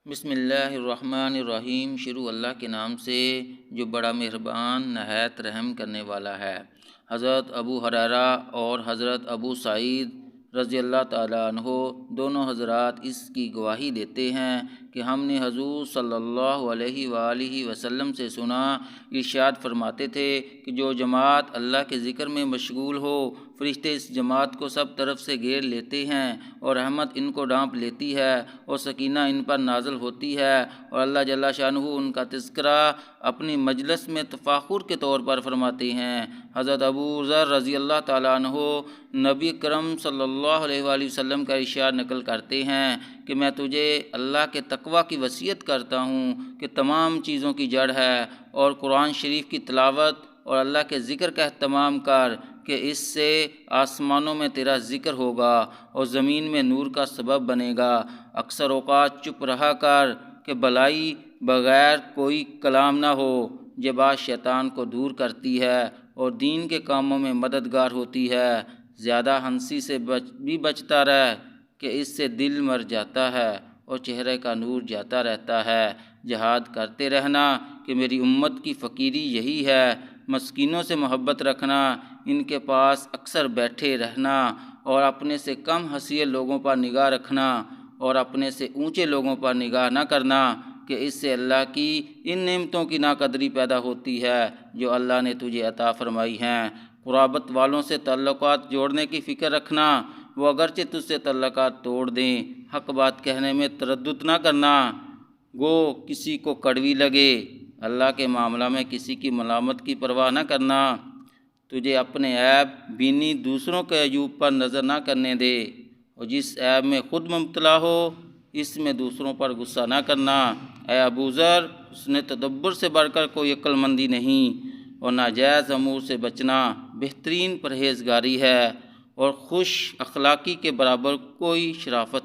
بسم اللہ الرحمن الرحیم۔ شروع اللہ کے نام سے جو بڑا مہربان نہایت رحم کرنے والا ہے۔ حضرت ابو ہریرہ اور حضرت ابو سعید رضی اللہ تعالیٰ عنہ دونوں حضرات اس کی گواہی دیتے ہیں کہ ہم نے حضور صلی اللہ علیہ وآلہ وسلم سے سنا، ارشاد فرماتے تھے کہ جو جماعت اللہ کے ذکر میں مشغول ہو، فرشتے اس جماعت کو سب طرف سے گھیر لیتے ہیں اور رحمت ان کو ڈھانپ لیتی ہے اور سکینہ ان پر نازل ہوتی ہے، اور اللہ جل شانہ ان کا تذکرہ اپنی مجلس میں تفاخر کے طور پر فرماتے ہیں۔ حضرت ابو ذر رضی اللہ تعالیٰ عنہ نبی کرم صلی اللہ علیہ وآلہ وسلم کا ارشاد نقل کرتے ہیں کہ میں تجھے اللہ کے تقوی کی وصیت کرتا ہوں کہ تمام چیزوں کی جڑ ہے، اور قرآن شریف کی تلاوت اور اللہ کے ذکر کا اہتمام کر کہ اس سے آسمانوں میں تیرا ذکر ہوگا اور زمین میں نور کا سبب بنے گا۔ اکثر اوقات چپ رہا کر کہ بھلائی بغیر کوئی کلام نہ ہو، یہ بات شیطان کو دور کرتی ہے اور دین کے کاموں میں مددگار ہوتی ہے۔ زیادہ ہنسی سے بھی بچتا رہ کہ اس سے دل مر جاتا ہے اور چہرے کا نور جاتا رہتا ہے۔ جہاد کرتے رہنا کہ میری امت کی فقیری یہی ہے، مسکینوں سے محبت رکھنا، ان کے پاس اکثر بیٹھے رہنا اور اپنے سے کم حیثیت لوگوں پر نگاہ رکھنا اور اپنے سے اونچے لوگوں پر نگاہ نہ کرنا کہ اس سے اللہ کی ان نعمتوں کی ناقدری پیدا ہوتی ہے جو اللہ نے تجھے عطا فرمائی ہیں۔ قرابت والوں سے تعلقات جوڑنے کی فکر رکھنا، وہ اگرچہ تجھ سے تعلقات توڑ دیں، حق بات کہنے میں تردد نہ کرنا، گو کسی کو کڑوی لگے۔ اللہ کے معاملہ میں کسی کی ملامت کی پرواہ نہ کرنا، تجھے اپنے عیب بینی دوسروں کے عیوب پر نظر نہ کرنے دے، اور جس عیب میں خود مبتلا ہو اس میں دوسروں پر غصہ نہ کرنا۔ اے ابو ذر، حسن تدبر سے بڑھ کر کوئی عقل مندی نہیں، اور ناجائز امور سے بچنا بہترین پرہیزگاری ہے، اور خوش اخلاقی کے برابر کوئی شرافت